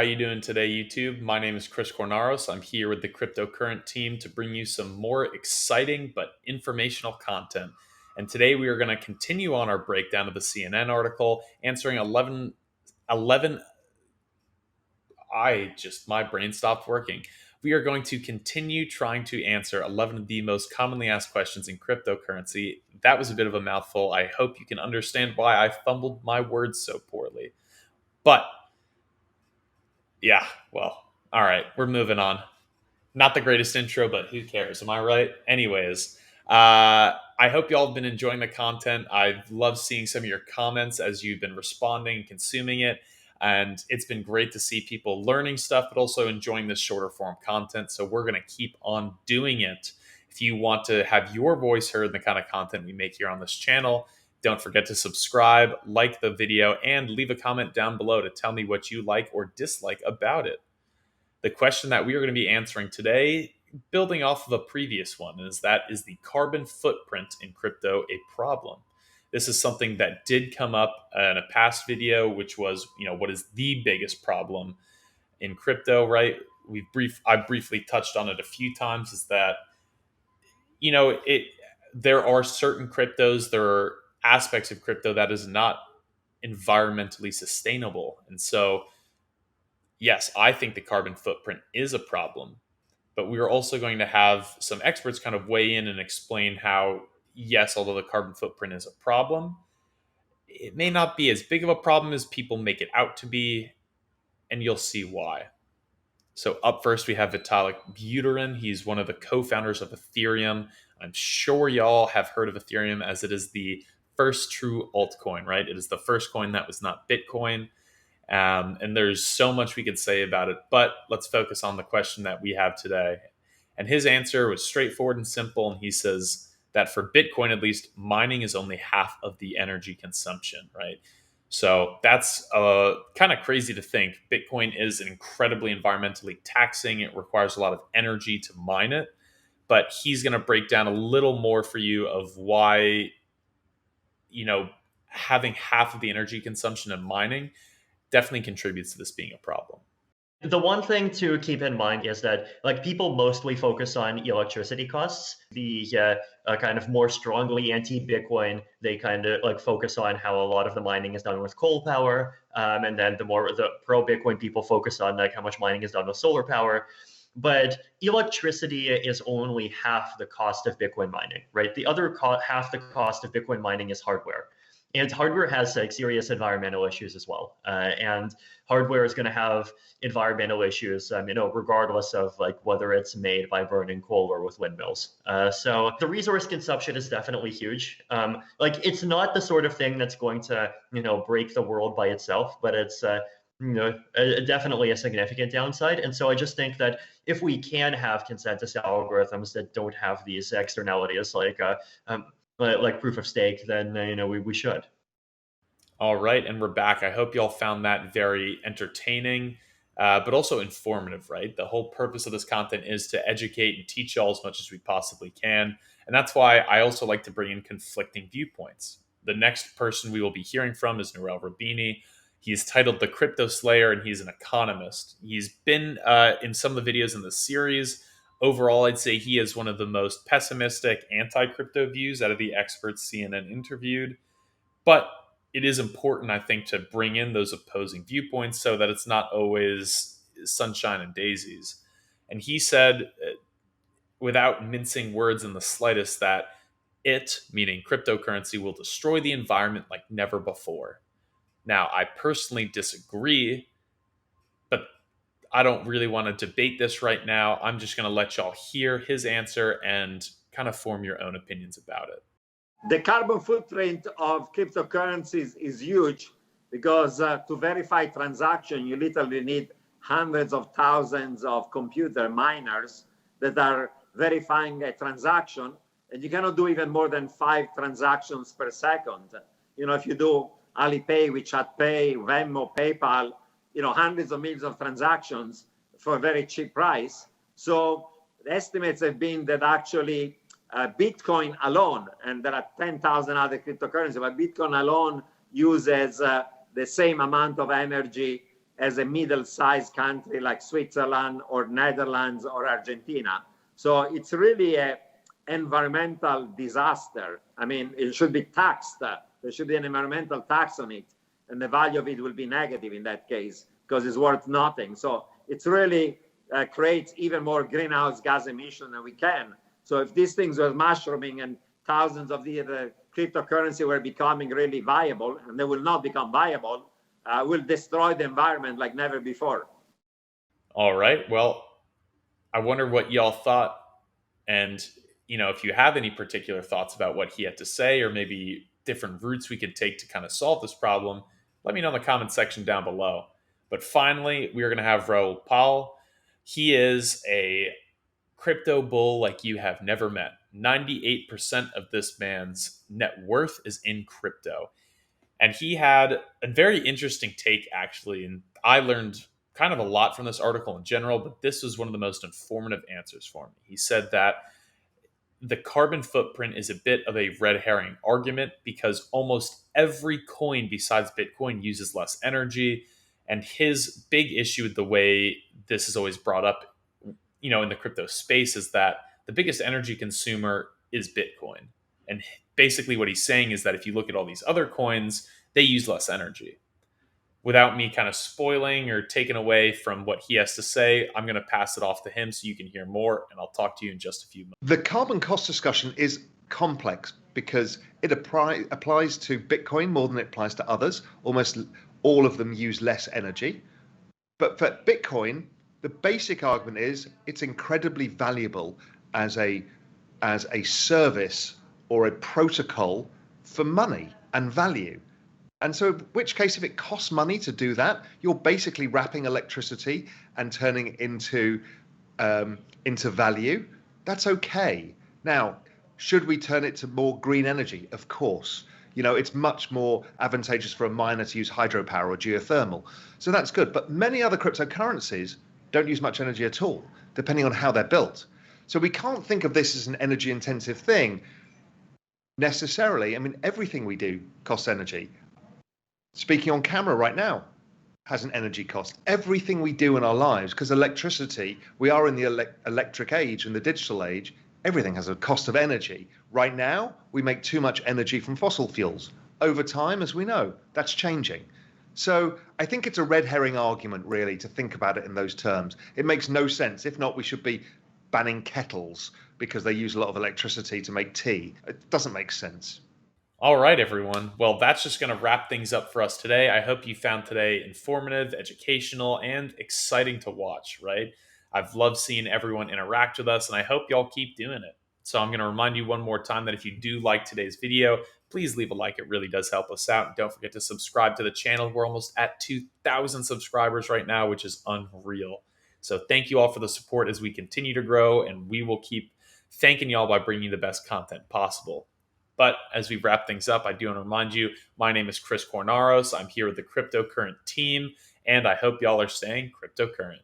you doing today, YouTube? My name is Chris Cornaros. I'm here with the Cryptocurrent team to bring you some more exciting but informational content. And today we are going to continue on our breakdown of the CNN article, answering 11. My brain stopped working. We are going to continue trying to answer 11 of the most commonly asked questions in cryptocurrency. That was a bit of a mouthful. I hope you can understand why I fumbled my words so poorly. But yeah, well, all right, we're moving on. Not the greatest intro, but who cares? Am I right? Anyways, I hope y'all have been enjoying the content. I've loved seeing some of your comments as you've been responding and consuming it. And it's been great to see people learning stuff, but also enjoying this shorter form content. So we're going to keep on doing it. If you want to have your voice heard in the kind of content we make here on this channel, don't forget to subscribe, like the video, and leave a comment down below to tell me what you like or dislike about it. The question that we are going to be answering today, building off of a previous one, is the carbon footprint in crypto a problem? This is something that did come up in a past video, which was, what is the biggest problem in crypto, right? I briefly touched on it a few times, is that, there are certain cryptos, there are aspects of crypto that is not environmentally sustainable. And so, yes, I think the carbon footprint is a problem, but we are also going to have some experts kind of weigh in and explain how, yes, although the carbon footprint is a problem, it may not be as big of a problem as people make it out to be, and you'll see why. So up first, we have Vitalik Buterin. He's one of the co-founders of Ethereum. I'm sure y'all have heard of Ethereum, as it is the first true altcoin, right? It is the first coin that was not Bitcoin. And there's so much we could say about it, but let's focus on the question that we have today. And his answer was straightforward and simple. And he says that for Bitcoin, at least, mining is only half of the energy consumption, right? So that's kind of crazy to think. Bitcoin is incredibly environmentally taxing. It requires a lot of energy to mine it. But he's going to break down a little more for you of why, having half of the energy consumption in mining definitely contributes to this being a problem. The one thing to keep in mind is that people mostly focus on electricity costs. The kind of more strongly anti-Bitcoin, they kind of focus on how a lot of the mining is done with coal power, and then the pro-Bitcoin people focus on how much mining is done with solar power. But electricity is only half the cost of Bitcoin mining, right? The other half the cost of Bitcoin mining is hardware. And hardware has serious environmental issues as well. And hardware is going to have environmental issues, regardless of whether it's made by burning coal or with windmills. So the resource consumption is definitely huge. It's not the sort of thing that's going to, break the world by itself, but it's, definitely a significant downside. And so I just think that if we can have consensus algorithms that don't have these externalities like proof of stake, then we should. All right, and we're back. I hope y'all found that very entertaining, but also informative, right? The whole purpose of this content is to educate and teach y'all as much as we possibly can, and that's why I also like to bring in conflicting viewpoints. The next person we will be hearing from is Noel Robini. He's titled The Crypto Slayer, and he's an economist. He's been in some of the videos in the series. Overall, I'd say he is one of the most pessimistic anti-crypto views out of the experts CNN interviewed. But it is important, I think, to bring in those opposing viewpoints so that it's not always sunshine and daisies. And he said, without mincing words in the slightest, that it, meaning cryptocurrency, will destroy the environment like never before. Now, I personally disagree, but I don't really want to debate this right now. I'm just going to let y'all hear his answer and kind of form your own opinions about it. The carbon footprint of cryptocurrencies is huge because to verify transaction, you literally need hundreds of thousands of computer miners that are verifying a transaction, and you cannot do even more than 5 transactions per second. If you do Alipay, WeChat Pay, Venmo, PayPal, hundreds of millions of transactions for a very cheap price. So the estimates have been that actually Bitcoin alone, and there are 10,000 other cryptocurrencies, but Bitcoin alone uses the same amount of energy as a middle-sized country like Switzerland or Netherlands or Argentina. So it's really a environmental disaster. I mean, it should be taxed. There should be an environmental tax on it, and the value of it will be negative in that case because it's worth nothing. So it's really creates even more greenhouse gas emission than we can. So if these things were mushrooming and thousands of the cryptocurrency were becoming really viable, and they will not become viable, will destroy the environment like never before. All right. Well, I wonder what y'all thought. And, if you have any particular thoughts about what he had to say, or maybe different routes we could take to kind of solve this problem, let me know in the comment section down below. But finally, we are going to have Raul Paul. He is a crypto bull like you have never met. 98% of this man's net worth is in crypto. And he had a very interesting take, actually. And I learned kind of a lot from this article in general, but this was one of the most informative answers for me. He said that the carbon footprint is a bit of a red herring argument because almost every coin besides Bitcoin uses less energy. And his big issue with the way this is always brought up, in the crypto space is that the biggest energy consumer is Bitcoin. And basically what he's saying is that if you look at all these other coins, they use less energy. Without me kind of spoiling or taking away from what he has to say, I'm going to pass it off to him so you can hear more, and I'll talk to you in just a few minutes. The carbon cost discussion is complex because it applies to Bitcoin more than it applies to others. Almost all of them use less energy. But for Bitcoin, the basic argument is it's incredibly valuable as a service or a protocol for money and value. And so in which case, if it costs money to do that, you're basically wrapping electricity and turning it into value. That's okay. Now, should we turn it to more green energy? Of course. It's much more advantageous for a miner to use hydropower or geothermal. So that's good. But many other cryptocurrencies don't use much energy at all, depending on how they're built. So we can't think of this as an energy intensive thing necessarily. I mean, everything we do costs energy. Speaking on camera right now has an energy cost. Everything we do in our lives, because electricity, we are in the electric age and the digital age, everything has a cost of energy. Right now, we make too much energy from fossil fuels. Over time, as we know, that's changing. So I think it's a red herring argument, really, to think about it in those terms. It makes no sense. If not, we should be banning kettles because they use a lot of electricity to make tea. It doesn't make sense. All right, everyone. Well, that's just going to wrap things up for us today. I hope you found today informative, educational, and exciting to watch, right? I've loved seeing everyone interact with us, and I hope y'all keep doing it. So I'm going to remind you one more time that if you do like today's video, please leave a like. It really does help us out. And don't forget to subscribe to the channel. We're almost at 2,000 subscribers right now, which is unreal. So thank you all for the support as we continue to grow, and we will keep thanking y'all by bringing you the best content possible. But as we wrap things up, I do want to remind you, my name is Chris Cornaros. I'm here with the Cryptocurrent team, and I hope y'all are staying cryptocurrent.